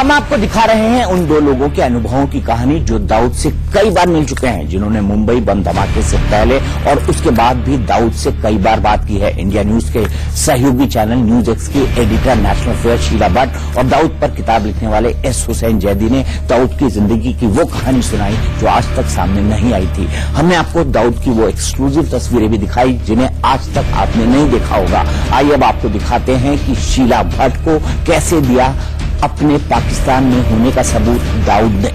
हम आपको दिखा रहे हैं उन दो लोगों के अनुभवों की कहानी जो दाऊद से कई बार मिल चुके हैं, जिन्होंने मुंबई बम धमाके से पहले और उसके बाद भी दाऊद से कई बार बात की है। इंडिया न्यूज के सहयोगी चैनल न्यूज एक्स की editor national affair Sheela Bhatt और दाऊद पर किताब लिखने वाले एस हुसैन जैदी ने दाऊद की जिंदगी की वो कहानी सुनाई जो आज तक सामने नहीं आई थी। हमने आपको दाऊद की वो एक्सक्लूसिव तस्वीरें भी दिखाई जिन्हें आज तक आपने नहीं देखा होगा। आइए अब आपको दिखाते हैं कि शीला भट्ट को कैसे दिया अपने पाकिस्तान में होने का सबूत दाऊद ने।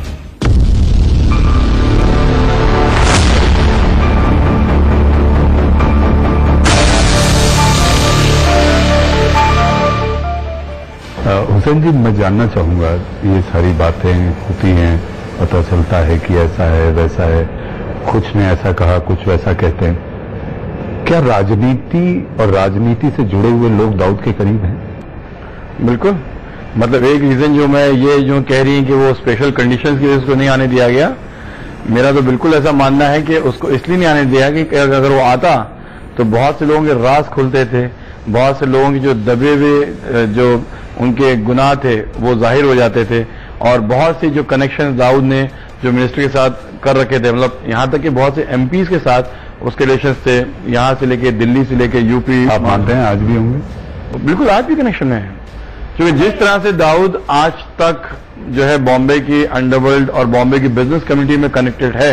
हुसैन जी, मैं जानना चाहूंगा, ये सारी बातें होती हैं, पता चलता है कि ऐसा है वैसा है, कुछ ने ऐसा कहा कुछ वैसा कहते हैं। क्या राजनीति और राजनीति से जुड़े हुए लोग दाऊद के करीब हैं? बिल्कुल। मतलब एक रीजन जो मैं ये जो कह रही है कि वो स्पेशल कंडीशंस की वजह से उसको नहीं आने दिया गया, मेरा तो बिल्कुल ऐसा मानना है कि उसको इसलिए नहीं आने दिया कि अगर वो आता तो बहुत से लोगों के राज खुलते थे, बहुत से लोगों की जो दबे हुए जो उनके गुनाह थे वो जाहिर हो जाते थे, और बहुत से जो कनेक्शन दाऊद ने जो मिनिस्टर के साथ कर रखे थे, मतलब यहाँ तक कि बहुत से एमपीज के साथ उसके रिलेशन थे, यहाँ से लेके दिल्ली से लेके यूपी। आप मानते हैं आज भी होंगे? बिल्कुल, आज भी कनेक्शन है। क्योंकि जिस तरह से दाऊद आज तक जो है बॉम्बे की अंडरवर्ल्ड और बॉम्बे की बिजनेस कम्युनिटी में कनेक्टेड है।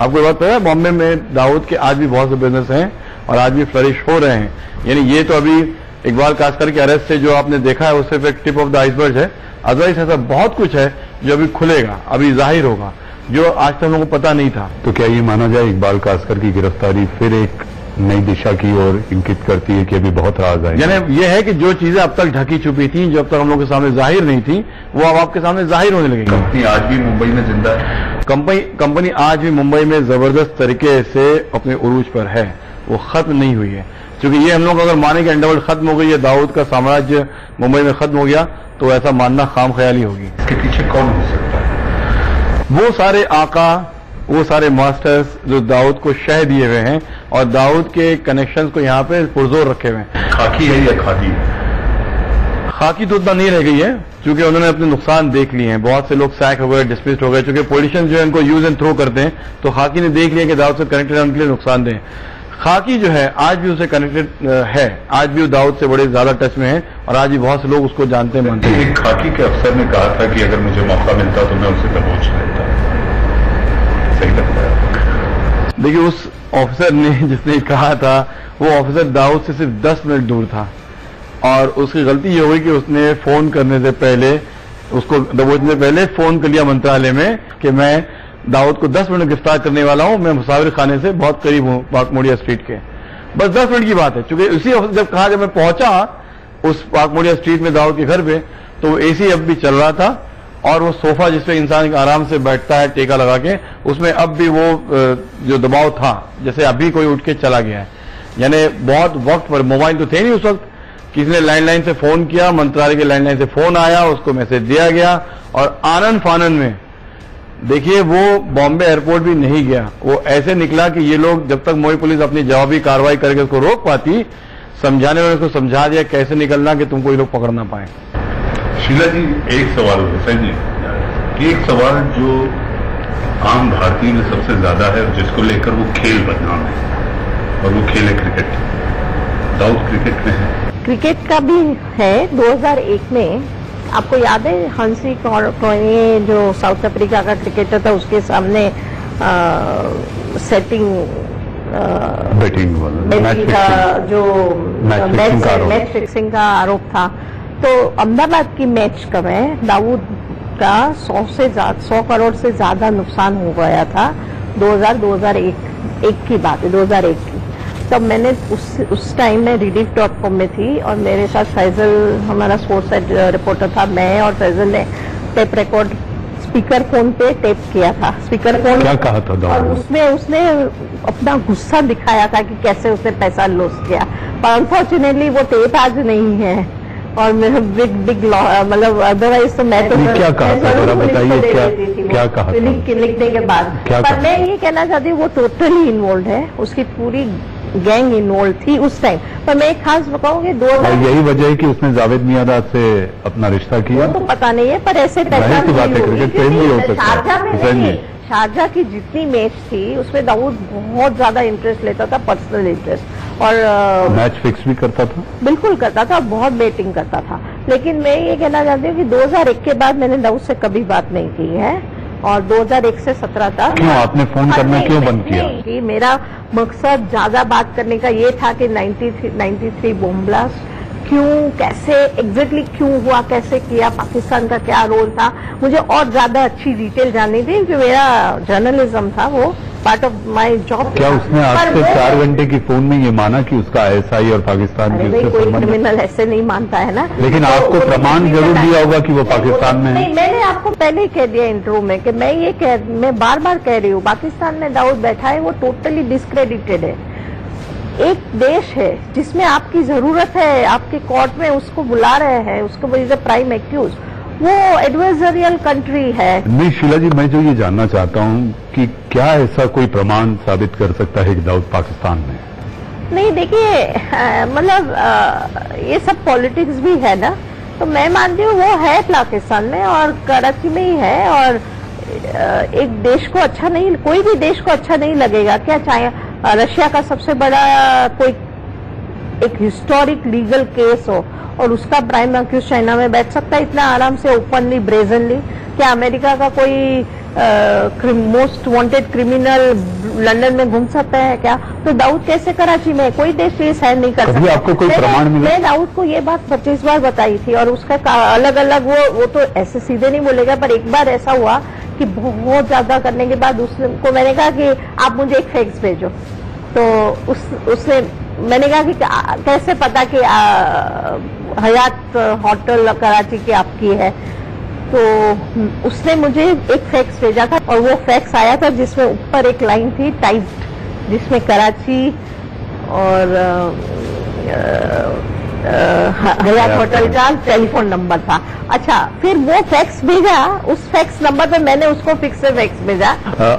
आपको ये बात पता है, बॉम्बे में दाऊद के आज भी बहुत से बिजनेस हैं और आज भी फ्लरिश हो रहे हैं। यानी ये तो अभी इकबाल कासकर के अरेस्ट से जो आपने देखा है वो सिर्फ एक टिप ऑफ द आइसबर्ग है। अदरवाइज ऐसा बहुत कुछ है जो अभी खुलेगा, अभी जाहिर होगा, जो आज तक लोगों को पता नहीं था। तो क्या ये माना जाए इकबाल कासकर की गिरफ्तारी फिर एक नई दिशा की ओर इंगित करती है कि अभी बहुत राज आए? यानी ये है कि जो चीजें अब तक ढकी छुपी थी, जो अब तक हम लोगों के सामने जाहिर नहीं थी, वो अब आपके सामने जाहिर होने लगेगी। कंपनी आज भी मुंबई में जिंदा है? कंपनी आज भी मुंबई में जबरदस्त तरीके से अपने उरूज पर है, वो खत्म नहीं हुई है। क्योंकि ये हम लोग अगर माने कि अंडरवर्ल्ड खत्म हो गई है, दाऊद का साम्राज्य मुंबई में खत्म हो गया, तो ऐसा मानना खाम ख्याली होगी। इसके पीछे कौन हो सकता है? वो सारे आका, वो सारे मास्टर्स जो दाऊद को शह दिए हुए हैं और दाऊद के कनेक्शंस को यहाँ पे पुरजोर रखे हुए हैं। खाकी है या खादी? खाकी तो उतना नहीं रह गई है, क्योंकि उन्होंने अपने नुकसान देख लिए हैं। बहुत से लोग सैक हो गए, डिसमिस्ड हो गए, क्योंकि पॉलिटिशियंस जो है उनको यूज एंड थ्रो करते हैं, तो खाकी ने देख लिया कि दाऊद से कनेक्टेड है, उनके लिए नुकसान दें। खाकी जो है आज भी उसे कनेक्टेड है, आज भी वो दाऊद से बड़े ज्यादा टच में है और आज भी बहुत से लोग उसको जानते हैं, मानते हैं। एक खाकी के अफसर ने कहा था कि अगर मुझे मौका मिलता तो मैं उसे दबोच लेता। सही लगता है? देखिए, उस ऑफिसर ने जिसने कहा था, वो ऑफिसर दाऊद से सिर्फ 10 मिनट दूर था और उसकी गलती ये हुई कि उसने फोन करने से पहले, उसको दबोचने से पहले फोन कर लिया मंत्रालय में कि मैं दाऊद को 10 मिनट गिरफ्तार करने वाला हूं, मैं मुसाविर खाने से बहुत करीब हूं, पाकमोडिया स्ट्रीट के। बस 10 मिनट की बात है। क्योंकि उसी ऑफिस जब कहा, जब मैं पहुंचा उस पाकमोडिया स्ट्रीट में दाऊद के घर पे, तो एसी अब भी चल रहा था और वो सोफा जिसपे इंसान आराम से बैठता है टेका लगा के, उसमें अब भी वो जो दबाव था, जैसे अभी कोई उठ के चला गया है। यानी बहुत वक्त पर, मोबाइल तो थे नहीं उस वक्त, किसी ने लैंडलाइन से फोन किया, मंत्रालय के लैंडलाइन से फोन आया, उसको मैसेज दिया गया और आनंद फानन में देखिए वो बॉम्बे एयरपोर्ट भी नहीं गया। वो ऐसे निकला कि ये लोग जब तक मुंबई पुलिस अपनी जवाबी कार्रवाई करके उसको रोक पाती, समझाने वाले उसको समझा दिया कैसे निकलना कि तुमको ये लोग पकड़ ना पाए। शीला जी, एक सवाल हुसैन जी, एक सवाल जो आम भारतीय में सबसे ज्यादा है और जिसको लेकर वो खेल बदनाम है, और वो खेल है क्रिकेट। दाऊद क्रिकेट में है? क्रिकेट का भी है। 2001 में आपको याद है हंसी कौने जो साउथ अफ्रीका का क्रिकेटर था, उसके सामने सेटिंग बैटिंग का जो मैच फिक्सिंग का आरोप था। तो अहमदाबाद की मैच का में दाऊद का 100 करोड़ से ज्यादा नुकसान हो गया था। 2001 की बात है, 2001 की। तब मैंने उस टाइम में rediff.com में थी और मेरे साथ फैजल हमारा स्पोर्ट्स रिपोर्टर था। मैं और फैजल ने टेप रिकॉर्ड स्पीकर फोन पे टेप किया था। स्पीकर फोन क्या कहा था दाऊद? और उसमें उसने अपना गुस्सा दिखाया था कि कैसे उसने पैसा लॉस किया, पर अनफॉर्चुनेटली वो टेप आज नहीं है और मेरा बिग मतलब अदरवाइज तो मैं तो क्या कहा था, जरा बताइए क्या कहा था? लिखने के बाद। पर मैं ये कहना चाहती हूँ वो टोटली इन्वॉल्व है, उसकी पूरी गैंग इन्वॉल्व थी उस टाइम। पर मैं एक खास बताऊंगी और यही वजह है कि उसने जावेद मियांदाद से अपना रिश्ता किया। वो तो पता नहीं है, पर ऐसे जाहिर सी बात है, क्रिकेट प्रेम भी हो सकता है। शारजा में हुसैन नहीं, जी। शारजा की जितनी मैच थी उसमें दाऊद बहुत ज्यादा इंटरेस्ट लेता था, पर्सनल इंटरेस्ट, और मैच फिक्स भी करता था। बिल्कुल करता था, बहुत बैटिंग करता था। लेकिन मैं ये कहना चाहती हूँ कि 2001 के बाद मैंने दाऊद से कभी बात नहीं की है, और 2001 से 17 तक क्यों आपने फोन करना क्यों बंद किया? कि मेरा मकसद ज्यादा बात करने का ये था कि 93 बॉम्ब ब्लास्ट क्यों, कैसे एग्जैक्टली क्यों हुआ, कैसे किया, पाकिस्तान का क्या रोल था, मुझे और ज्यादा अच्छी डिटेल जाननी थी, क्योंकि मेरा जर्नलिज्म था, वो पार्ट ऑफ माय जॉब। क्या उसने आपसे 4 घंटे की फोन में ये माना कि उसका आईएसआई और पाकिस्तान की उससे कोई संबंध है? क्रिमिनल ऐसे नहीं मानता है ना। लेकिन आपको प्रमाण जरूर दिया होगा कि वो पाकिस्तान में है। नहीं, मैंने आपको पहले ही कह दिया इंटरव्यू में कि मैं बार बार कह रही हूँ, पाकिस्तान में दाऊद बैठा है वो टोटली डिस्क्रेडिटेड है। एक देश है जिसमें आपकी जरूरत है, आपके कोर्ट में उसको बुला रहे हैं, उसको इज अ प्राइम एक्यूज, वो एडवर्सरियल कंट्री है। नहीं शीला जी, मैं जो ये जानना चाहता हूँ कि क्या ऐसा कोई प्रमाण साबित कर सकता है कि दाऊद पाकिस्तान में है? नहीं देखिए, मतलब ये सब पॉलिटिक्स भी है ना, तो मैं मानती हूँ वो है पाकिस्तान में और कराची में ही है, और एक देश को अच्छा नहीं, कोई भी देश को अच्छा नहीं लगेगा क्या, चाहे रशिया का सबसे बड़ा कोई एक हिस्टोरिक लीगल केस हो और उसका प्राइम एक्यूज चाइना में बैठ सकता है इतना आराम से, ओपनली, ब्रेजनली? क्या अमेरिका का कोई मोस्ट वांटेड क्रिमिनल लंदन में घूम सकता है क्या? तो दाऊद कैसे कराची में? कोई देश ये सहन नहीं कर सकता। आपको कोई प्रमाण मिला? मैं दाऊद को ये बात 25 बार बताई थी, और उसका अलग अलग वो तो ऐसे सीधे नहीं बोलेगा, पर एक बार ऐसा हुआ कि बहुत ज्यादा करने के बाद उसको मैंने कहा कि आप मुझे एक फैक्स भेजो, तो उसने मैंने कहा कि कैसे पता कि हयात होटल कराची की आपकी है, तो उसने मुझे एक फैक्स भेजा था, और वो फैक्स आया था जिसमें ऊपर एक लाइन थी टाइप्ड, जिसमें कराची और हयात होटल का टेलीफोन नंबर था। अच्छा, फिर वो फैक्स भेजा, उस फैक्स नंबर पे मैंने उसको फिक्स से फैक्स भेजा।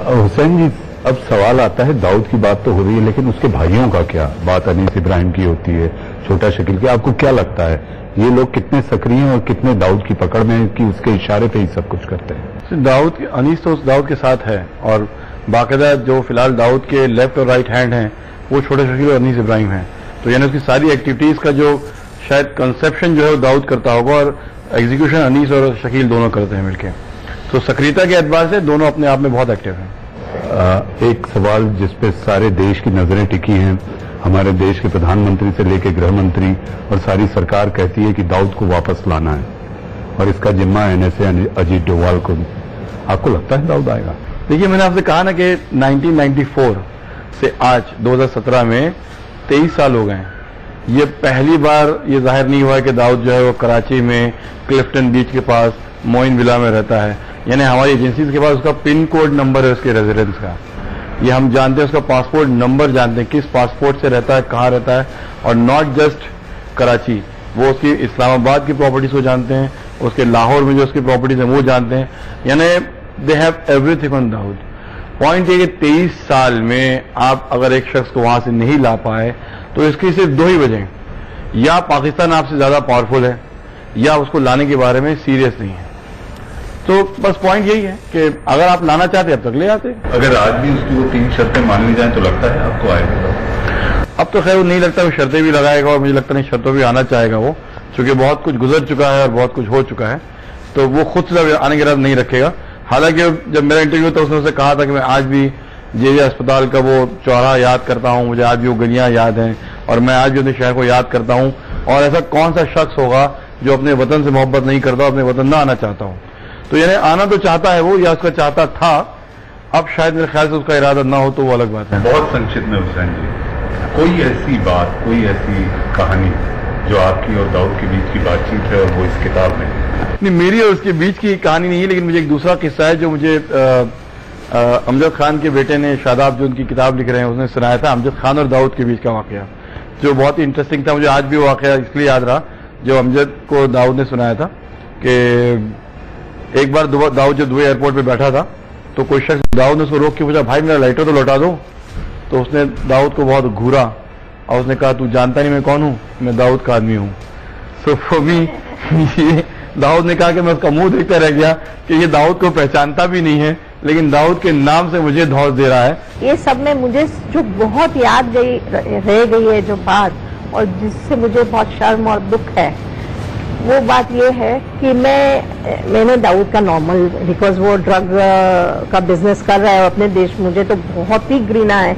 हुसैन जी, अब सवाल आता है, दाऊद की बात तो हो रही है, लेकिन उसके भाइयों का क्या? बात अनीस इब्राहिम की होती है, छोटा शकील की, आपको क्या लगता है ये लोग कितने सक्रिय हैं और कितने दाऊद की पकड़ में है कि उसके इशारे पे ही सब कुछ करते हैं? अनीस तो उस दाऊद के साथ है, और बाकायदा जो फिलहाल दाऊद के लेफ्ट और राइट हैंड हैं वो छोटे शकील और अनीस इब्राहिम हैं। तो यानी उसकी सारी एक्टिविटीज का जो शायद कंसेप्शन जो है वो दाऊद करता होगा, और एग्जीक्यूशन अनीस और शकील दोनों करते हैं मिलकर। तो सक्रियता के एतबार से दोनों अपने आप में बहुत एक्टिव हैं। एक सवाल जिसपे सारे देश की नजरें टिकी हैं, हमारे देश के प्रधानमंत्री से लेकर गृह मंत्री और सारी सरकार कहती है कि दाऊद को वापस लाना है, और इसका जिम्मा एनएसए अजीत डोभाल को। आपको लगता है दाऊद आएगा? देखिए, मैंने आपसे कहा ना कि 1994 से आज 2017 में 23 साल हो गए हैं। ये पहली बार ये जाहिर नहीं हुआ है कि दाऊद जो है वो कराची में क्लिफ्टन बीच के पास मोइन विला में रहता है। यानी हमारी एजेंसीज के पास उसका पिन कोड नंबर है उसके रेजिडेंस का, ये हम जानते हैं, उसका पासपोर्ट नंबर जानते हैं, किस पासपोर्ट से रहता है, कहाँ रहता है, और नॉट जस्ट कराची, वो उसकी इस्लामाबाद की प्रॉपर्टीज को जानते हैं, उसके लाहौर में जो उसकी प्रॉपर्टीज है वो जानते हैं। यानी they have everything on Dawood. Point ये कि 23 साल में आप अगर एक शख्स को वहां से नहीं ला पाए तो इसकी सिर्फ 2 ही वजह, या पाकिस्तान आपसे ज्यादा पावरफुल है, या उसको लाने के बारे में सीरियस नहीं है। तो बस पॉइंट यही है कि अगर आप लाना चाहते अब तक ले आते। अगर आज भी उसकी वो 3 शर्तें मान ली जाए तो लगता है आपको आएगा? अब तो खैर वो नहीं लगता, वो शर्तें भी लगाएगा, और मुझे लगता नहीं शर्तों भी आना चाहेगा वो, क्योंकि बहुत कुछ गुजर चुका है और बहुत कुछ हो चुका है, तो वो खुद से आने के बाद नहीं रखेगा। हालांकि जब मेरा इंटरव्यू था उसने उसे कहा था कि मैं आज भी जे अस्पताल का वो चौराहा याद करता हूं, मुझे आज भी वो गलियां याद हैं, और मैं आज भी अपने शहर को याद करता हूं, और ऐसा कौन सा शख्स होगा जो अपने वतन से मोहब्बत नहीं करता, अपने वतन ना आना चाहता हूं। तो यानी आना तो चाहता है वो, या उसका चाहता था, अब शायद मेरे ख्याल से उसका इरादा ना हो, तो वो अलग बात है। बहुत संक्षिप्त में हुसैन जी, कोई ऐसी बात, कोई ऐसी कहानी जो आपकी और दाऊद के बीच की बातचीत है और वो इस किताब में? नहीं, मेरी और उसके बीच की कहानी नहीं है, लेकिन मुझे एक दूसरा किस्सा है जो मुझे अमजद खान के बेटे ने, शादाब जो उनकी किताब लिख रहे हैं, उसने सुनाया था, अमजद खान और दाऊद के बीच का वाकया, जो बहुत ही इंटरेस्टिंग था। मुझे आज भी वो वाकया इसलिए याद रहा जो अमजद को दाऊद ने सुनाया था कि एक बार दाऊद जब दुबई एयरपोर्ट पे बैठा था तो कोई शख्स, दाऊद ने उसको रोक के पूछा, भाई मेरा लाइटर तो लौटा दो। तो उसने दाऊद को बहुत घूरा और उसने कहा तू जानता नहीं मैं कौन हूँ, मैं दाऊद का आदमी हूँ। सो वो भी ये दाऊद ने कहा कि मैं उसका मुंह देखता रह गया कि ये दाऊद को पहचानता भी नहीं है, लेकिन दाऊद के नाम से मुझे धौंस दे रहा है। ये सब में मुझे जो बहुत याद रह गई है जो बात, और जिससे मुझे बहुत शर्म और दुख है, वो बात ये है कि मैंने दाऊद का नॉर्मल, बिकॉज वो ड्रग का बिजनेस कर रहा है अपने देश, मुझे तो बहुत ही घृणा है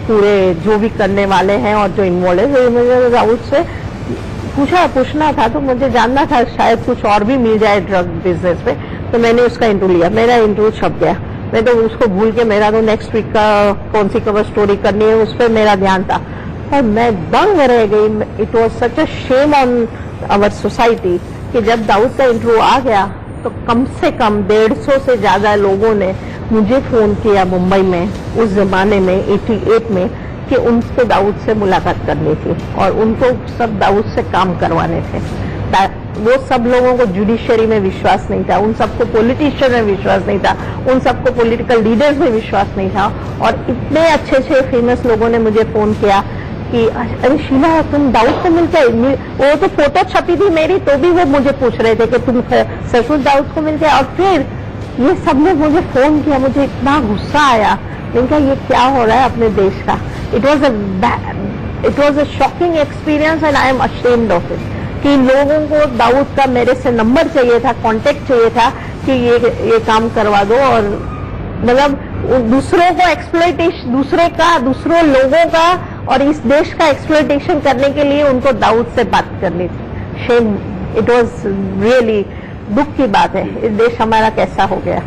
पूरे जो भी करने वाले हैं और जो इन्वॉल्व है। तो मुझे दाऊद से पूछना था, तो मुझे जानना था शायद कुछ और भी मिल जाए ड्रग बिजनेस पे, तो मैंने उसका इंटरव्यू लिया। मेरा इंटरव्यू छप गया, मैं तो उसको भूल के मेरा तो नेक्स्ट वीक का कौन सी कवर स्टोरी करनी है उस पर मेरा ध्यान था, और मैं दंग रह गई। It was such a shame on our society कि जब दाऊद का इंटरव्यू आ गया तो कम से कम 150 से ज्यादा लोगों ने मुझे फोन किया मुंबई में उस जमाने में 88 में कि उनको दाऊद से मुलाकात करनी थी और उनको सब दाऊद से काम करवाने थे। वो सब लोगों को जुडिशरी में विश्वास नहीं था, उन सबको पॉलिटिशियन में विश्वास नहीं था, उन सबको पॉलिटिकल लीडर्स में विश्वास नहीं था। और इतने अच्छे अच्छे फेमस लोगों ने मुझे फोन किया कि अरे शीला तुम दाऊद को मिलते, वो तो फोटो छपी थी मेरी, तो भी वो मुझे पूछ रहे थे कि तुम सचमुच दाऊद को मिलते। और फिर ये सबने मुझे फोन किया, मुझे इतना गुस्सा आया, इनका ये क्या हो रहा है अपने देश का। It was a shocking experience and I am ashamed of it कि लोगों को दाऊद का मेरे से नंबर चाहिए था, कांटेक्ट चाहिए था कि ये काम करवा दो, और मतलब दूसरों को एक्सप्लॉइटेशन, दूसरों लोगों का और इस देश का एक्सप्लॉइटेशन करने के लिए उनको दाऊद से बात करनी थी। शेम, इट वॉज रियली दुख की बात है, इस देश हमारा कैसा हो गया।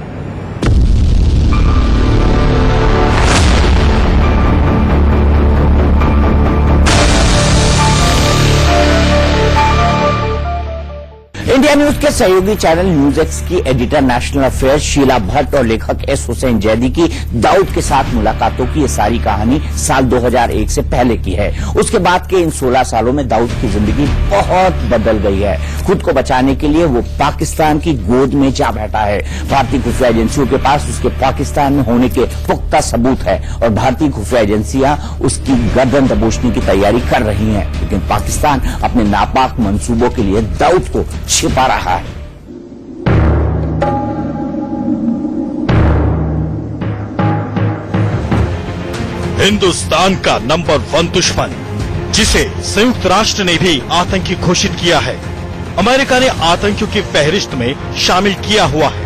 इंडिया न्यूज के सहयोगी चैनल न्यूज एक्स की editor national affairs Sheela Bhatt और लेखक एस हुसैन जैदी की दाऊद के साथ मुलाकातों की ये सारी कहानी साल 2001 से पहले की है। उसके बाद के इन 16 सालों में दाऊद की जिंदगी बहुत बदल गई है। खुद को बचाने के लिए वो पाकिस्तान की गोद में जा बैठा है। भारतीय खुफिया एजेंसियों के पास उसके पाकिस्तान में होने के पुख्ता सबूत है और भारतीय खुफिया एजेंसियां उसकी गर्दन दबोचने की तैयारी कर रही हैं, लेकिन पाकिस्तान अपने नापाक मंसूबों के लिए दाऊद को छिपा रहा है। हिंदुस्तान का नंबर 1 दुश्मन, जिसे संयुक्त राष्ट्र ने भी आतंकी घोषित किया है, अमेरिका ने आतंकियों की फहरिस्त में शामिल किया हुआ है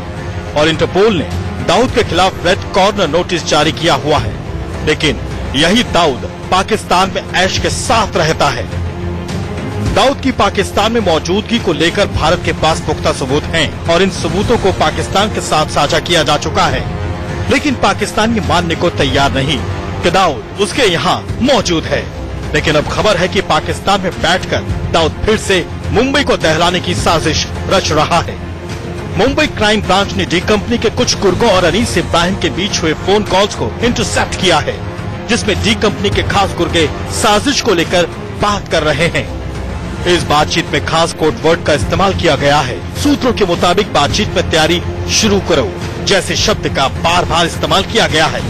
और इंटरपोल ने दाऊद के खिलाफ रेड कॉर्नर नोटिस जारी किया हुआ है। लेकिन यही दाऊद पाकिस्तान में ऐश के साथ रहता है। दाऊद की पाकिस्तान में मौजूदगी को लेकर भारत के पास पुख्ता सबूत हैं और इन सबूतों को पाकिस्तान के साथ साझा किया जा चुका है, लेकिन पाकिस्तान ये मानने को तैयार नहीं कि दाऊद उसके यहाँ मौजूद है। लेकिन अब खबर है कि पाकिस्तान में बैठकर दाऊद फिर से मुंबई को दहलाने की साजिश रच रहा है। मुंबई क्राइम ब्रांच ने डी कंपनी के कुछ गुर्गों और अनीस इब्राहिम के बीच हुए फोन कॉल्स को इंटरसेप्ट किया है, जिसमें डी कंपनी के खास गुर्गे साजिश को लेकर बात कर रहे हैं। इस बातचीत में खास कोड वर्ड का इस्तेमाल किया गया है। सूत्रों के मुताबिक बातचीत में तैयारी शुरू करो जैसे शब्द का बार बार इस्तेमाल किया गया है।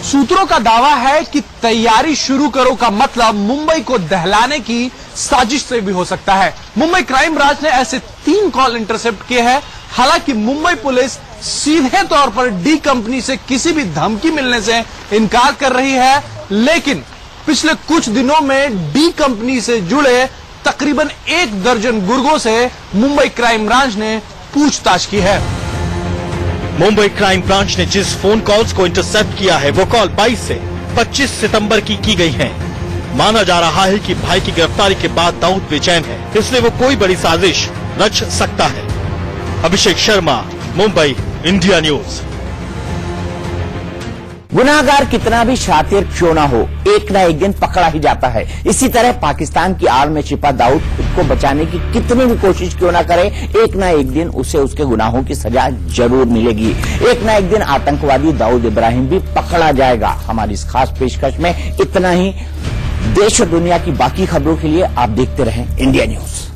सूत्रों का दावा है कि तैयारी शुरू करो का मतलब मुंबई को दहलाने की साजिश से भी हो सकता है। मुंबई क्राइम ब्रांच ने ऐसे 3 कॉल इंटरसेप्ट किए हैं। हालांकि मुंबई पुलिस सीधे तौर पर डी कंपनी से किसी भी धमकी मिलने से इनकार कर रही है, लेकिन पिछले कुछ दिनों में डी कंपनी से जुड़े तकरीबन 1 दर्जन गुर्गों से मुंबई क्राइम ब्रांच ने पूछताछ की है। मुंबई क्राइम ब्रांच ने जिस फोन कॉल्स को इंटरसेप्ट किया है वो कॉल 22 से 25 सितंबर की गई है। माना जा रहा है कि भाई की गिरफ्तारी के बाद दाऊद बेचैन है, इसलिए वो कोई बड़ी साजिश रच सकता है। Abhishek Sharma, Mumbai, India news. गुनाहगार कितना भी शातिर क्यों ना हो, एक ना एक दिन पकड़ा ही जाता है। इसी तरह पाकिस्तान की आड़ में छिपा दाऊद खुद को बचाने की कितनी भी कोशिश क्यों ना करे, एक ना एक दिन उसे उसके गुनाहों की सजा जरूर मिलेगी। एक ना एक दिन आतंकवादी दाऊद इब्राहिम भी पकड़ा जाएगा। हमारी इस खास पेशकश में इतना ही। देश और दुनिया की बाकी खबरों के लिए आप देखते रहें इंडिया न्यूज।